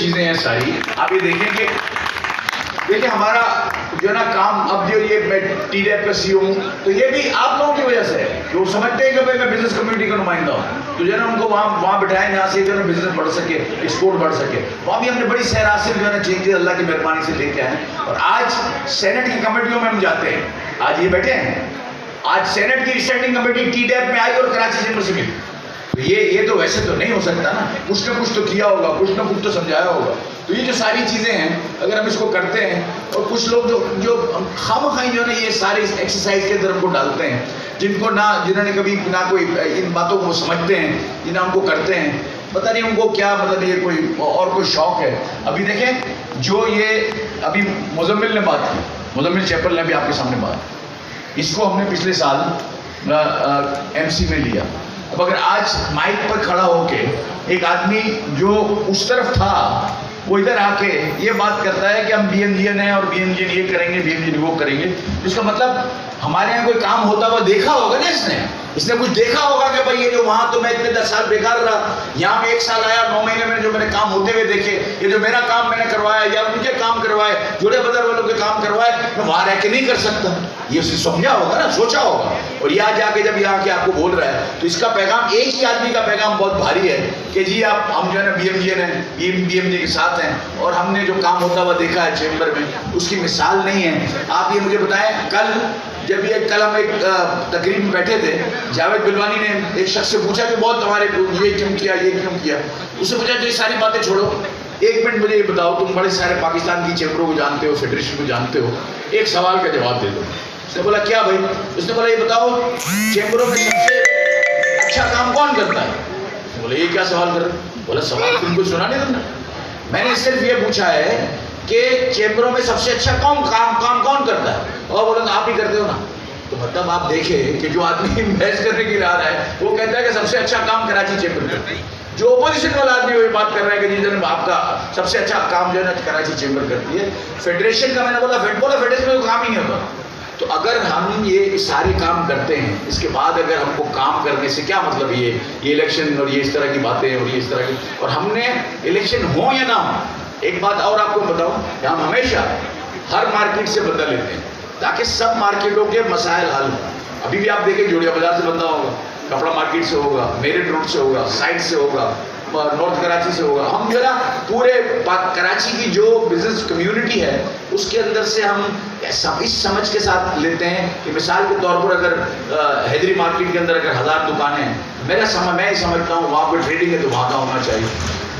चीजें हैं सारी। आप ये देखेंगे, देखिए हमारा जो है ना काम, अब जो ये मैं TDAP का CEO हूँ, तो ये भी आप लोगों की वजह से है। जो समझते हैं कि भाई मैं बिजनेस कम्युनिटी का नुमाइंदा हूँ, तो जो है ना उनको वहाँ बिठाएं जहाँ से जो है बिजनेस बढ़ सके, एक्सपोर्ट बढ़ सके। वहाँ भी हमने बड़ी सरासर जो है ना चेंजेस अल्लाह की मेहरबानी से लेके आए। और आज सेनेट की कमेटियों में हम जाते हैं, आज ये बैठे हैं, आज सेनेट की स्टैंडिंग कमेटी TDAP में आई और कराची चैम्बर से मिली। तो ये तो वैसे तो नहीं हो सकता ना, कुछ ना कुछ तो किया होगा, कुछ ना कुछ तो समझाया होगा। तो ये जो सारी चीज़ें हैं, अगर हम इसको करते हैं, और कुछ लोग जो खामखाई जो है ना ये सारी एक्सरसाइज के अंदर हमको डालते हैं, जिन्होंने कभी ना कोई इन बातों को समझते हैं, जिन्हें हमको करते हैं, पता नहीं उनको क्या मतलब ये कोई शौक है। अभी देखें जो ये अभी मुजम्मिल ने बात की, मुजम्मिल चैपल ने भी आपके सामने बात, इसको हमने पिछले साल MC में लिया। अब अगर आज माइक पर खड़ा होके एक आदमी जो उस तरफ था वो इधर आके ये बात करता है कि हम BMGN हैं और BMGN ये करेंगे, BMGN वो करेंगे, इसका मतलब हमारे यहाँ कोई काम होता हुआ देखा होगा ना, इसने कुछ देखा होगा कि भाई ये जो वहाँ तो मैं इतने 10 साल बेकार रहा, यहाँ पे 1 साल आया, 9 महीने में जो मैंने काम होते हुए देखे, ये जो मेरा काम मैंने करवाया या उनके काम करवाए, जुड़े बदर वालों के काम करवाए, मैं वहाँ रह के नहीं कर सकता। ये उसने समझा होगा ना, सोचा होगा। और यहाँ जाके जब यहाँ के आपको बोल रहा है, तो इसका पैगाम, एक ही आदमी का पैगाम बहुत भारी है कि जी हम जो है ना BMGN हैं, BMG के साथ हैं, और हमने जो काम होता हुआ देखा है चैम्बर में, उसकी मिसाल नहीं है। आप ये मुझे बताएं, कल हम एक तकरीब में बैठे थे, जावेद बिलवानी ने एक शख्स से पूछा कि बहुत हमारे ये क्यों किया, ये क्यों किया। उससे पूछा जो ये सारी बातें छोड़ो, 1 मिनट मुझे ये बताओ, तुम बड़े सारे पाकिस्तान की चैम्बरों को जानते हो, फेडरेशन को जानते हो, एक सवाल का जवाब दे दो। उसने बोला क्या भाई? उसने बोला ये बताओ चैम्बरों में सबसे अच्छा काम कौन करता है? बोले ये क्या सवाल कर रहे हो? बोला सवाल तुमको सुना नहीं तुमने, मैंने सिर्फ ये पूछा है कि चैम्बरों में सबसे अच्छा काम कौन करता है? और बोला आप ही करते हो ना। तो मतलब आप देखें कि जो आदमी बहस करने के लिए आ रहा है वो कहता है कि सबसे अच्छा काम कराची चैम्बर करता है, जो ओपोजिशन वाला आदमी वही बात कर रहा है कि जी आपका सबसे अच्छा काम जो है ना कराची चैम्बर करती है। फेडरेशन का मैंने बोला फेडरेशन में तो काम ही नहीं होता। तो अगर हम ये सारे काम करते हैं, इसके बाद अगर हमको काम करने से क्या मतलब, ये इलेक्शन और ये इस तरह की बातें और ये इस तरह की, और हमने इलेक्शन हो या ना हो, एक बात और आपको बताऊं कि हम हमेशा हर मार्केट से बदला लेते हैं ताकि सब मार्केटों के मसाइल हल हों। अभी भी आप देखें जोड़िया बाजार से बंदा होगा, कपड़ा मार्केट से होगा, मेरिट रोड से होगा, साइड से होगा, नॉर्थ कराची से होगा। हम जो है ना पूरे कराची की जो बिजनेस कम्युनिटी है उसके अंदर से हम इस समझ के साथ लेते हैं कि मिसाल के तौर पर अगर हैदरी मार्केट के अंदर अगर 1000 दुकानें हैं, मैं समझता हूँ वहाँ पर ट्रेडिंग है तो वहाँ का होना चाहिए।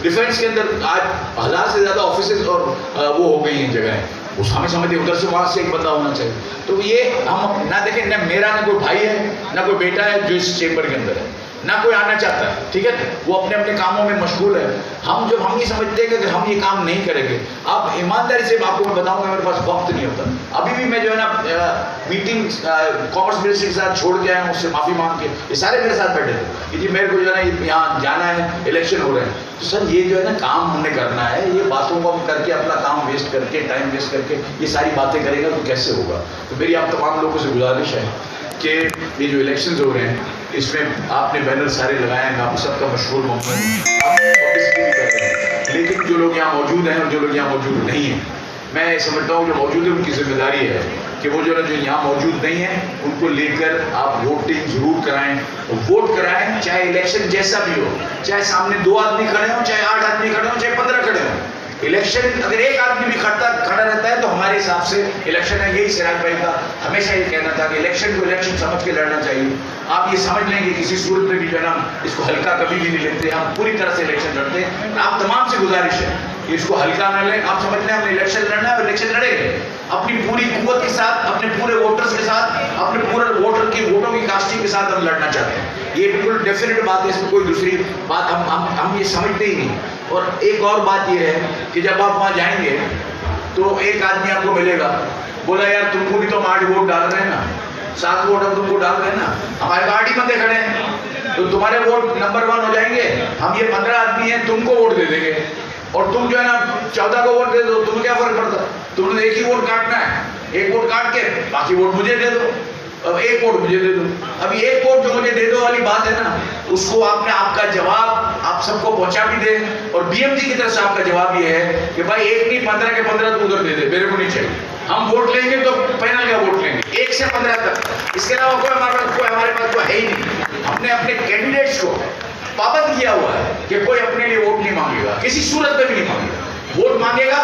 डिफेंस के अंदर आज 1000 से ज़्यादा ऑफिसेज और वो हो गई हैं जगह, उस हमें समझते उधर से वहाँ से एक बंदा होना चाहिए। तो ये हम ना देखें, ना मेरा ना कोई भाई है ना कोई बेटा है जो इस चैम्बर के अंदर है, ना कोई आना चाहता है, ठीक है, वो अपने अपने कामों में मशगूल है। हम ये समझते हैं कि अगर हम ये काम नहीं करेंगे, अब ईमानदारी से आपको मैं बताऊंगा मेरे पास वक्त नहीं होता। अभी भी मैं जो है ना मीटिंग कॉमर्स मिनिस्टर के साथ छोड़ के आया हूँ, उससे माफ़ी मांग के, ये सारे मेरे साथ बैठे थे कि जी मेरे को जो है ना यहाँ जाना है, इलेक्शन हो रहे हैं। तो सर ये जो है ना काम हमने करना है, ये बातों को हम करके अपना काम वेस्ट करके, टाइम वेस्ट करके ये सारी बातें करेंगे तो कैसे होगा। तो मेरी आप तमाम लोगों से गुजारिश है कि ये जो इलेक्शंस हो रहे हैं इसमें आपने बैनर सारे लगाए हैं, आप सबका मशहूर मौका है, आप पब्लिसिटी भी कर रहे हैं, लेकिन जो लोग यहाँ मौजूद हैं और जो लोग यहाँ मौजूद नहीं हैं, मैं समझता हूँ जो मौजूद है उनकी जिम्मेदारी है कि वो जो यहाँ मौजूद नहीं है उनको लेकर आप वोटिंग जरूर कराएं, वोट कराएं, चाहे इलेक्शन जैसा भी हो, चाहे सामने 2 आदमी खड़े हों, चाहे 8 आदमी खड़े हों, चाहे 15 खड़े हों। इलेक्शन अगर एक आदमी भी खड़ा रहता है तो हमारे हिसाब से इलेक्शन है। यही सिराज भाई का हमेशा ये कहना था कि इलेक्शन को इलेक्शन समझ के लड़ना चाहिए। आप ये समझ लेंगे किसी सूरत में भी जो है ना इसको हल्का कभी भी नहीं लेते, हम पूरी तरह से इलेक्शन लड़ते हैं। आप तमाम से गुजारिश है कि इसको हल्का न लें, आप समझ लें हमने इलेक्शन लड़ना है और इलेक्शन लड़ेंगे अपनी पूरी कुव्वत के साथ, अपने पूरे वोटर्स के साथ, अपने पूरे वोटर की वोटों की कास्टिंग के साथ हम लड़ना चाहते हैं। ये बिल्कुल डेफिनेट बात है, इसमें कोई दूसरी बात हम ये समझते ही नहीं। और एक और बात ये है कि जब आप वहाँ जाएंगे तो एक आदमी आपको मिलेगा, बोला यार तुमको भी तो हम 8 वोट डाल रहे हैं ना, 7 वोट हम तुमको डाल रहे हैं ना, हमारे 8 ही बंदे खड़े हैं, तो तुम्हारे वोट नंबर 1 हो जाएंगे। हम ये 15 आदमी हैं, तुमको वोट दे देंगे और तुम जो है ना 14 को वोट दे दो, तुम्हें क्या फर्क पड़ता? तुमने एक ही वोट काटना है, एक वोट काट के बाकी वोट मुझे दे दो, अब एक वोट मुझे दे दो। अब एक वोट जो मुझे दे दो वाली बात है ना, उसको आपने आपका जवाब आप सबको पहुंचा भी दे, और बीएमजी की तरफ से आपका जवाब ये है कि भाई एक नहीं 15 के 15 तो उधर दे दे, मेरे को नहीं चाहिए। हम वोट लेंगे तो पैनल का वोट लेंगे 1 से 15 तक, इसके अलावा कोई हमारे पास कोई है ही नहीं। हमने अपने कैंडिडेट्स को पाबंद किया हुआ है कि कोई अपने लिए वोट नहीं मांगेगा, किसी सूरत में भी नहीं मांगेगा। वोट मांगेगा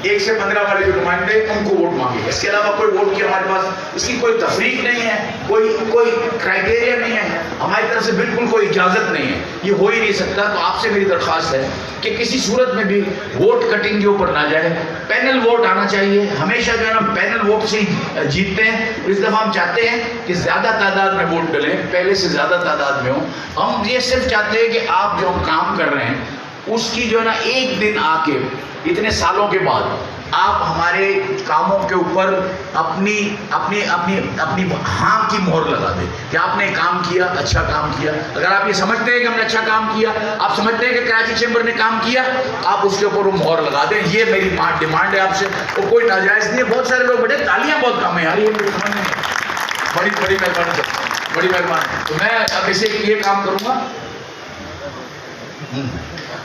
1 से 15 वाले जो नुमाइंदे उनको वोट मांगेगा, इसके अलावा कोई वोट की हमारे पास इसकी कोई तफरीक नहीं है, कोई क्राइटेरिया नहीं है, हमारी तरफ से बिल्कुल कोई इजाजत नहीं है, ये हो ही नहीं सकता। तो आपसे मेरी दरख्वास्त है कि किसी सूरत में भी वोट कटिंग के ऊपर ना जाए, पैनल वोट आना चाहिए। हमेशा जो है ना पैनल वोट से ही जीतते हैं। इस दफ़ा हम चाहते हैं कि ज़्यादा तादाद में वोट डलें, पहले से ज़्यादा तादाद में हो। हम ये सिर्फ चाहते हैं कि आप जो काम कर रहे हैं उसकी जो है ना एक दिन आके इतने सालों के बाद आप हमारे कामों के ऊपर अपनी अपनी अपनी अपनी हाँ की मोहर लगा दें कि आपने काम किया, अच्छा काम किया। अगर आप ये समझते हैं कि हमने अच्छा काम किया, आप समझते हैं कि कराची चैम्बर ने काम किया, आप उसके ऊपर वो मोहर लगा दें। ये मेरी डिमांड है आपसे, और कोई नाजायज़ नहीं है। बहुत सारे लोग बैठे, तालियां बहुत कम है यार, ये बड़ी बड़ी मेहरबानी सर, बड़ी मेहरबानी। तो मैं अब इसे ये काम करूँगा।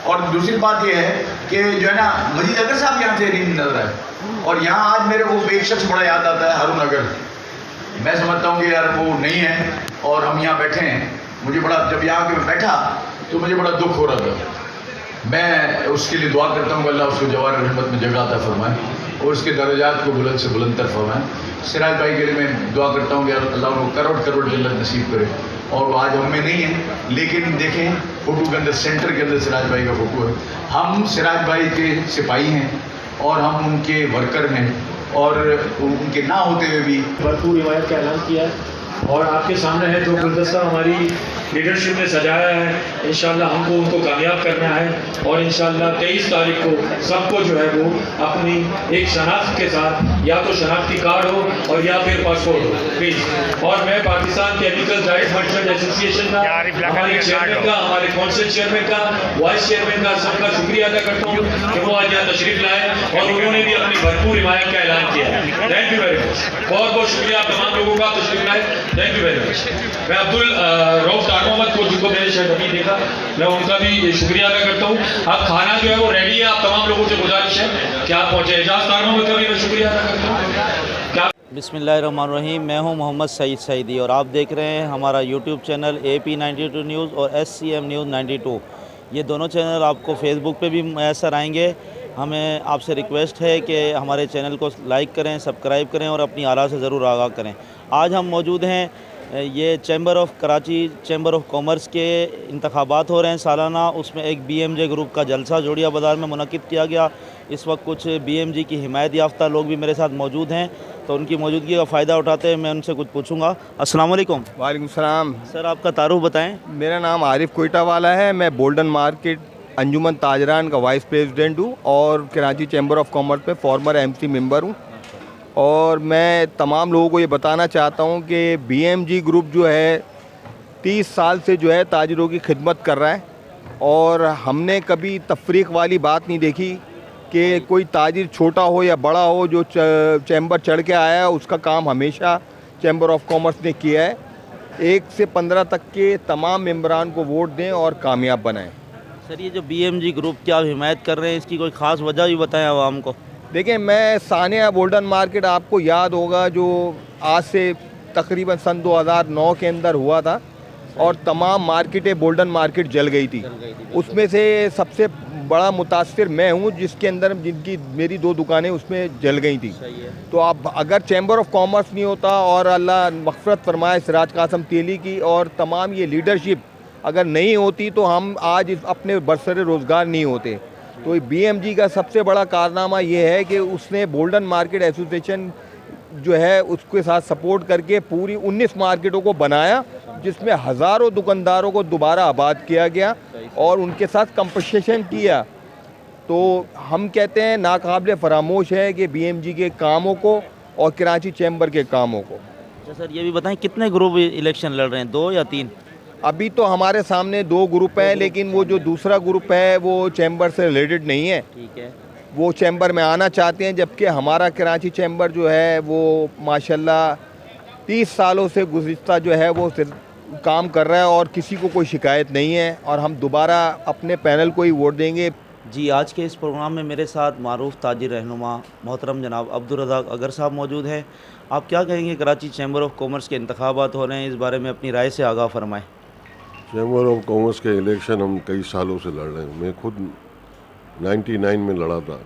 और दूसरी बात यह है कि जो है ना मजीद अगर साहब यहाँ से नहीं नजर आए, और यहाँ आज मेरे को एक शख्स बड़ा याद आता है, हारून अगर। मैं समझता हूँ कि यार वो नहीं है और हम यहाँ बैठे हैं। मुझे बड़ा, जब यहाँ के बैठा तो मुझे बड़ा दुख हो रहा था। मैं उसके लिए दुआ करता हूँ अल्लाह उसको जवार रहमत में जगह अता फरमाए और उसके दर्जात को बुलंद से बुलंदतर फरमाए। सिराज भाई के लिए मैं दुआ करता हूँ कि अल्लाह उनको करोड़ करोड़ जन्नत नसीब करे। और वो आज हम में नहीं है, लेकिन देखें फ़ोटो के अंदर, सेंटर के अंदर सिराज भाई का फ़ोटो है। हम सिराज भाई के सिपाही हैं और हम उनके वर्कर हैं, और उनके ना होते हुए भी भरपूर हिमायत का ऐलान किया है। और आपके सामने है जो गुलदस्ता हमारी लीडरशिप ने सजाया है। इंशाल्लाह हमको उनको कामयाब करना है, और इंशाल्लाह 23 तारीख को सबको जो है वो अपनी एक शनाख्त के साथ, या तो शनाख्ती कार्ड हो और या फिर पासपोर्ट हो प्लीज़। और मैं Pakistan chemical diet merchant association का, हमारे चेयरमैन का, हमारे काउंसिल चेयरमैन का, वाइस चेयरमैन का, सबका शुक्रिया अदा करता हूँ कि वो आज यहाँ तशरीफ लाए और उन्होंने भी अपनी भरपूर हिमायत का ऐलान किया है। थैंक यू वेरी मच, बहुत बहुत शुक्रिया आप तमाम लोगों का तशरीफ लाए। Thank you very much. मैं अब्दुल रऊफ मोहम्मद को, जिनको मैंने शायद अभी देखा, मैं उनका भी शुक्रिया अदा करता हूँ। अब खाना जो है वो रेडी है, आप तमाम लोगों से गुजारिश है कि आप पहुँचे। एजाज मोहम्मद का भी मैं शुक्रिया अदा करता हूँ। क्या बिस्मिल्लाहिर्रहमानिर्रहीम, मैं हूं मोहम्मद सईद सईदी और आप देख रहे हैं हमारा यूट्यूब चैनल AP92 न्यूज़ और SCM न्यूज़ 92। ये दोनों चैनल आपको फेसबुक पे भी मैसर आएंगे। हमें आपसे रिक्वेस्ट है कि हमारे चैनल को लाइक करें, सब्सक्राइब करें और अपनी आरा से ज़रूर आगाह करें। आज हम मौजूद हैं, ये chamber of Karachi chamber of commerce के इंतखाबात हो रहे हैं सालाना, उसमें एक BMJ ग्रुप का जलसा जोड़िया बाज़ार में मुनक़िद किया गया। इस वक्त कुछ BMG की हिमायत याफ्ता लोग भी मेरे साथ मौजूद हैं, तो उनकी मौजूदगी का फ़ायदा उठाते हैं मैं उनसे कुछ पूछूंगा। अस्सलाम वालेकुम। वालेकुम सलाम। सर, आपका तारुफ बताएं। मेरा नाम आरिफ कोयटा वाला है। मैं बोल्डन मार्केट अंजुमन ताजरान का वाइस प्रेसिडेंट हूँ और कराची चैम्बर ऑफ कॉमर्स में फॉर्मर MC मेंबर हूँ। और मैं तमाम लोगों को ये बताना चाहता हूँ कि BMG ग्रुप जो है 30 साल से जो है ताजिरों की खिदमत कर रहा है, और हमने कभी तफरीक वाली बात नहीं देखी कि कोई ताजिर छोटा हो या बड़ा हो, जो चैम्बर चढ़ के आया है उसका काम हमेशा चैम्बर ऑफ कॉमर्स ने किया है। 1 से 15 तक के तमाम मेंबरान को वोट दें और कामयाब बनाएं। सर, ये जो BMG ग्रुप की आप हिमायत कर रहे हैं, इसकी कोई ख़ास वजह भी बताएं आवाम को। देखिए, मैं सानिया बोल्डन मार्केट, आपको याद होगा, जो आज से तकरीबन सन 2009 के अंदर हुआ था और तमाम मार्केटें बोल्डन मार्केट जल गई थी। उसमें से सबसे बड़ा मुतासिर मैं हूँ, जिसके अंदर जिनकी मेरी 2 दुकानें उसमें जल गई थी। तो आप अगर चैम्बर ऑफ कॉमर्स नहीं होता और अल्लाह मग़फ़िरत फरमाए सिराज कासम तेली की और तमाम ये लीडरशिप अगर नहीं होती, तो हम आज अपने बरसरे रोज़गार नहीं होते। तो BMG का सबसे बड़ा कारनामा ये है कि उसने बोल्डन मार्केट एसोसिएशन जो है उसके साथ सपोर्ट करके पूरी 19 मार्केटों को बनाया, जिसमें हज़ारों दुकानदारों को दोबारा आबाद किया गया और उनके साथ कंपनसेशन किया। तो हम कहते हैं नाकाबिले फरामोश है कि BMG के कामों को और कराची चैम्बर के कामों को। अच्छा सर, ये भी बताएं कितने ग्रुप इलेक्शन लड़ रहे हैं, 2 या 3? अभी तो हमारे सामने 2 ग्रुप हैं, लेकिन वो जो दूसरा ग्रुप है वो चैम्बर से रिलेटेड नहीं है। ठीक है, वो चैम्बर में आना चाहते हैं, जबकि हमारा कराची चैम्बर जो है वो माशाल्लाह 30 सालों से गुज़िश्ता जो है वो काम कर रहा है और किसी को कोई शिकायत नहीं है, और हम दोबारा अपने पैनल को ही वोट देंगे। जी, आज के इस प्रोग्राम में मेरे साथ मारूफ ताजिर रहनुमा मोहतरम जनाब अब्दुल रज़ाक अगर साहब मौजूद हैं। आप क्या कहेंगे, कराची चैम्बर ऑफ कॉमर्स के इंतखाबात हो रहे हैं, इस बारे में अपनी राय से आगाह फरमाएं। चैम्बर ऑफ कॉमर्स के इलेक्शन हम कई सालों से लड़ रहे हैं। मैं खुद 99 में लड़ा था,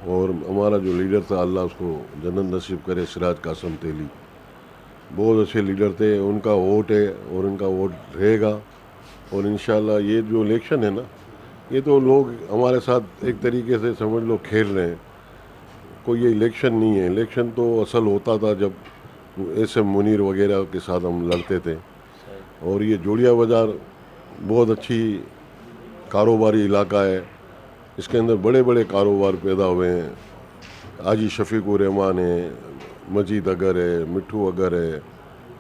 और हमारा जो लीडर था, अल्लाह उसको जन्नत नसीब करे, सिराज कासम तेली, बहुत अच्छे लीडर थे। उनका वोट है और उनका वोट रहेगा। और इंशाल्लाह ये जो इलेक्शन है ना, ये तो लोग हमारे साथ एक तरीके से समझ लो खेल रहे हैं। कोई ये इलेक्शन नहीं है। इलेक्शन तो असल होता था जब एसएम मुनीर वगैरह के साथ हम लड़ते थे। और ये जोड़िया बाज़ार बहुत अच्छी कारोबारी इलाका है। इसके अंदर बड़े बड़े कारोबार पैदा हुए हैं। हाजी शफीकुर रहमान है, मजीद अगर है, मिट्ठू अगर है,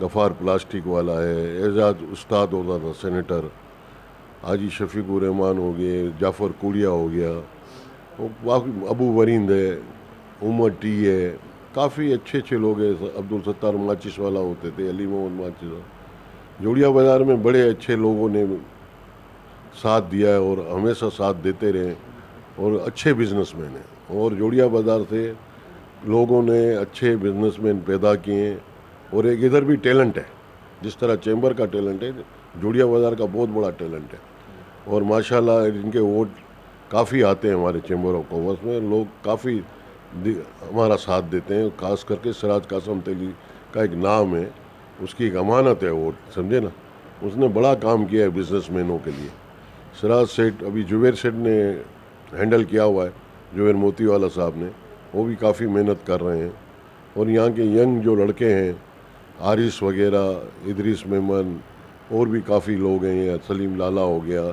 गफ़ार प्लास्टिक वाला है, एजाज उस्ताद होता था सेनेटर, हाजी शफीकुर रहमान हो गए, जाफ़र कुड़िया हो गया, बाकी अबू वरींद है, उमर टी है, काफ़ी अच्छे अच्छे लोग हैं। अब्दुल सत्तार माचिस वाला होते थे, अली मोहम्मद माचिस। जोड़िया बाज़ार में बड़े अच्छे लोगों ने साथ दिया है और हमेशा साथ देते रहे, और अच्छे बिजनेसमैन हैं। और जोड़िया बाज़ार से लोगों ने अच्छे बिजनेसमैन पैदा किए। और एक इधर भी टैलेंट है, जिस तरह चैम्बर का टैलेंट है, जोड़िया बाज़ार का बहुत बड़ा टैलेंट है। और माशाल्लाह इनके वोट काफ़ी आते हैं हमारे चैम्बर ऑफ कॉमर्स में। लोग काफ़ी हमारा साथ देते हैं। खास करके सिराज कासम तेली का एक नाम है, उसकी एक अमानत है वोट, समझे ना। उसने बड़ा काम किया है बिजनेसमैनों के लिए। सिराज सेठ, अभी जुबैर सेठ ने हैंडल किया हुआ है, जुबैर मोतीवाला साहब ने, वो भी काफ़ी मेहनत कर रहे हैं। और यहाँ के यंग जो लड़के हैं, आरिस वगैरह, इदरीस मेमन, और भी काफ़ी लोग हैं, यहाँ सलीम लाला हो गया,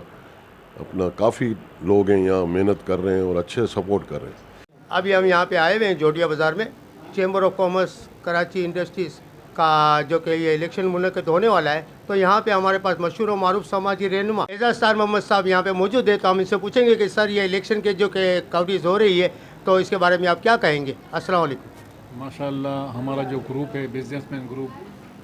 अपना काफ़ी लोग हैं यहाँ मेहनत कर रहे हैं और अच्छे सपोर्ट कर रहे हैं। अभी हम यहाँ पे आए हुए हैं जोड़िया बाज़ार में। Chamber of commerce Karachi industries का जो कि ये इलेक्शन मुनक़िद होने वाला है, तो यहाँ पे हमारे पास मशहूर और मारूफ समाजी रहनुमा एजाज स्टार मोहम्मद साहब यहाँ पे मौजूद है। तो हम इनसे पूछेंगे कि सर ये इलेक्शन के जो कि कवरेज हो रही है, तो इसके बारे में आप क्या कहेंगे। अस्सलाम वालेकुम। माशाल्लाह हमारा जो ग्रुप है, बिजनेसमैन ग्रुप,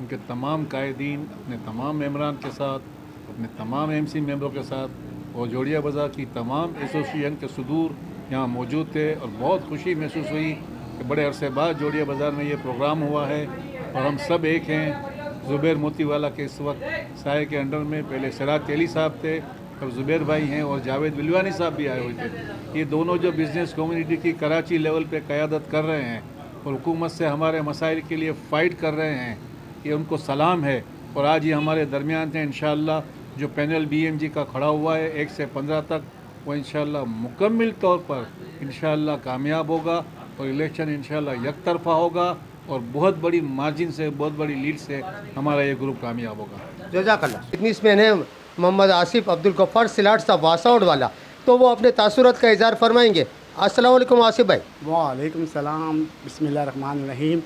उनके तमाम कायदीन अपने तमाम मेम्बरान के साथ, अपने तमाम एमसी मेंबरों के साथ और जोड़िया बाज़ार की तमाम एसोसिएशन के सदूर यहाँ मौजूद थे। और बहुत खुशी महसूस हुई कि बड़े अरसे बाद जोड़िया बाज़ार में ये प्रोग्राम हुआ है और हम सब एक हैं। ज़ुबैर मोतीवाला के इस वक्त साए के अंडर में पहले सिराज तेली साहब थे, अब ज़ुबैर भाई हैं, और जावेद बिलवानी साहब भी आए हुए थे। ये दोनों जो बिज़नेस कम्युनिटी की कराची लेवल पे क़यादत कर रहे हैं और हुकूमत से हमारे मसाइल के लिए फ़ाइट कर रहे हैं, ये उनको सलाम है। और आज ये हमारे दरमियान हैं। इंशाअल्लाह जो पैनल BMG का खड़ा हुआ है 1 से 15 तक, वो इंशाअल्लाह मुकम्मल तौर पर इंशाअल्लाह कामयाब होगा और इलेक्शन इंशाअल्लाह एक तरफा होगा और बहुत बड़ी मार्जिन से, बहुत बड़ी लीड से हमारा ये ग्रुप कामयाब होगा। जज़ाकल्लाह। बिजनेसमैन है मोहम्मद आसिफ अब्दुल गफ्फार सिलाट साहब वासाउड वाला, तो वो अपने तासुरात का इज़हार फरमाएंगे। अस्सलाम वालेकुम आसिफ भाई। वालेकुम सलाम, बिस्मिल्लाहिर्रहमानिर्रहीम।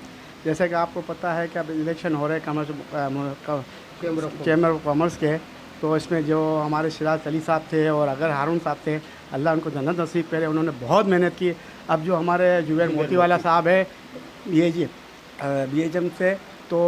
जैसे कि आपको पता है कि अब इलेक्शन हो रहे हैं चैम्बर ऑफ कॉमर्स के, तो इसमें जो हमारे सिराज अली साहब थे और अगर हारून साहब थे, अल्लाह उनको जन्नत नसीब करे, उन्होंने बहुत मेहनत की। अब जो हमारे जुबैर मोतीवाला साहब है BHM से, तो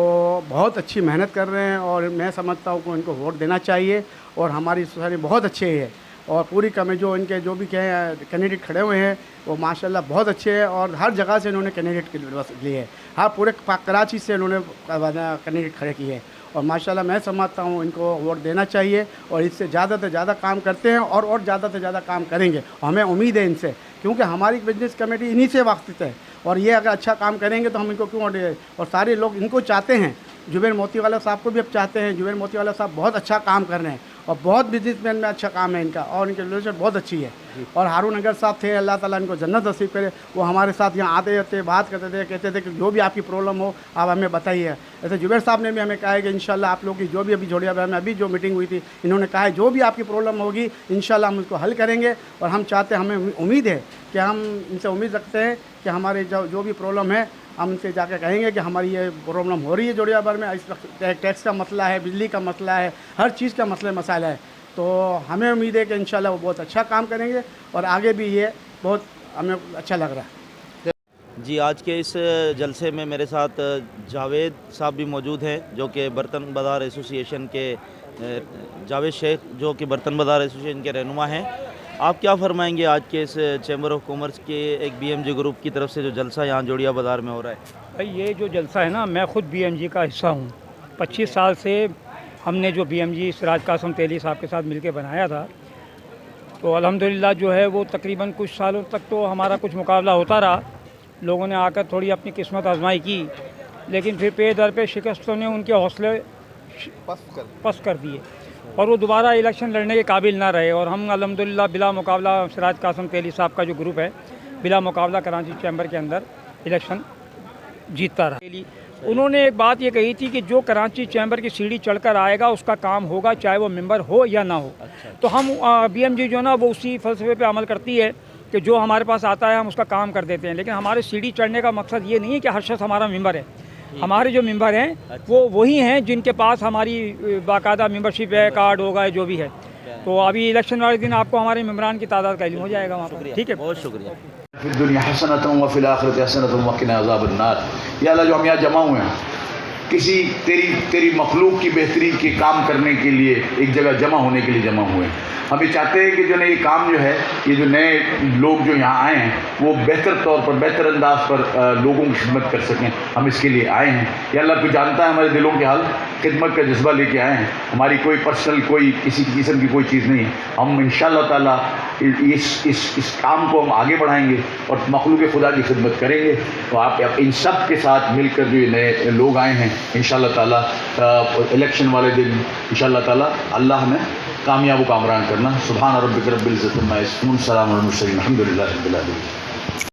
बहुत अच्छी मेहनत कर रहे हैं और मैं समझता हूँ कि इनको वोट देना चाहिए। और हमारी सोसाइटी बहुत अच्छी है और पूरी कमेटी जो इनके जो भी कैंडिडेट खड़े हुए हैं वो माशाल्लाह बहुत अच्छे हैं और हर जगह से इन्होंने कैंडिडेट लिए हैं। हाँ, पूरे कराची से इन्होंने कैंडिडेट खड़े किए हैं और माशाल्लाह मैं समझता हूँ इनको वोट देना चाहिए और इससे ज़्यादा से ज़्यादा काम करते हैं और ज़्यादा से ज़्यादा काम करेंगे। हमें उम्मीद है इनसे, क्योंकि हमारी बिजनेस कमेटी इन्हीं से वाकिफ़ है और ये अगर अच्छा काम करेंगे तो हम इनको क्यों वोट दें। और सारे लोग इनको चाहते हैं, जुबैर मोतीवाला साहब को भी अब चाहते हैं। जुबैर मोतीवाला साहब बहुत अच्छा काम कर रहे हैं और बहुत बिजनेसमैन में अच्छा काम है इनका और इनकी रिलेशन बहुत अच्छी है। और हारून अगर साहब थे, अल्लाह ताला इनको जन्नत नसीब करे, वो हमारे साथ यहाँ आते रहते, बात करते थे, कहते थे कि जो भी आपकी प्रॉब्लम हो आप हमें बताइए। ऐसे जुबैर साहब ने भी हमें कहा है कि इंशाल्लाह आप लोग की जो भी अभी जोड़िया बाज़ार में अभी जो मीटिंग हुई थी, इन्होंने कहा है जो भी आपकी प्रॉब्लम होगी इंशाल्लाह हम उसको हल करेंगे। और हम चाहते हैं, हमें उम्मीद है कि हम इनसे उम्मीद रखते हैं कि हमारे जो भी प्रॉब्लम है हम उनसे जाकर कहेंगे कि हमारी ये प्रॉब्लम हो रही है जोड़िया बाज़ार में, इस वक्त टैक्स का मसला है, बिजली का मसला है, हर चीज़ का मसाला है। तो हमें उम्मीद है कि इंशाल्लाह वो बहुत अच्छा काम करेंगे और आगे भी ये बहुत हमें अच्छा लग रहा है। जी, आज के इस जलसे में मेरे साथ जावेद साहब भी मौजूद हैं, जो कि बर्तन बाज़ार एसोसिएशन के जावेद शेख, जो कि बर्तन बाज़ार एसोसिएशन के रहनुमा हैं। आप क्या फरमाएंगे आज के इस चैम्बर ऑफ कॉमर्स के एक BMG ग्रुप की तरफ से जो जलसा यहाँ जोड़िया बाज़ार में हो रहा है? भाई ये जो जलसा है ना, मैं ख़ुद BMG का हिस्सा हूँ। 25 साल से हमने जो BMG सिराज कासम तेली साहब के साथ मिलकर बनाया था, तो अल्हम्दुलिल्लाह जो है वो तकरीबन कुछ सालों तक तो हमारा कुछ मुकाबला होता रहा। लोगों ने आकर थोड़ी अपनी किस्मत आजमाई की, लेकिन फिर पे दर पे शिकस्तों ने उनके हौसले पस्त कर दिए और वो दोबारा इलेक्शन लड़ने के काबिल ना रहे। और हम अल्हम्दुलिल्लाह बिला मुकाबला सिराज कासम तेली साहब का जो ग्रुप है, बिला मुकाबला कराची चैम्बर के अंदर इलेक्शन जीतता रहा। उन्होंने एक बात ये कही थी कि जो कराची चैम्बर की सीढ़ी चढ़कर आएगा उसका काम होगा, चाहे वो मेंबर हो या ना हो। तो हम BMG जो है ना, वो उसी फलसफे पे अमल करती है कि जो हमारे पास आता है हम उसका काम कर देते हैं। लेकिन हमारे सीढ़ी चढ़ने का मकसद ये नहीं है कि हर शख्स हमारा मेंबर है। हमारे जो मेंबर हैं वो वही हैं जिनके पास हमारी बाकायदा मेंबरशिप है, कार्ड होगा, जो भी है। तो अभी इलेक्शन वाले दिन आपको हमारे मेंबरान की तादाद का इल्म हो जाएगा वहाँ पर। ठीक है, बहुत शुक्रिया। फिर दुनिया हसनतुम व फिल आखिरति हसनतुम व क़िना अज़ाबन्नार। या अल्लाह, जो हम यहाँ जमा हुए हैं किसी तेरी मखलूक की बेहतरी के काम करने के लिए, एक जगह जमा होने के लिए जमा हुए हैं। हम ये चाहते हैं कि जो ये काम जो है, ये जो नए लोग जो यहाँ आए हैं वो बेहतर तौर पर, बेहतर अंदाज पर लोगों की खिदमत कर सकें। हम इसके लिए आए हैं। या अल्लाह, तू जानता है हमारे दिलों के हाल, खिदमत का जज्बा लेके आए हैं। हमारी कोई पर्सनल, कोई किसी किस्म की कोई चीज़ नहीं है। हम इंशाअल्लाह ताला इस काम को हम आगे बढ़ाएंगे और मखलूक खुदा की खिदमत करेंगे। तो आप इन सब के साथ मिलकर जो नए लोग आए हैं, इंशाअल्लाह ताला इलेक्शन वाले दिन इंशाअल्लाह ताला अल्लाह हमें कामयाब व कामरान करना। सुभान रब्बिक रब्बिल इज़्ज़ति अम्मा यसिफून, सलामुन अलल मुरसलीन, अल्हम्दुलिल्लाहि रब्बिल आलमीन।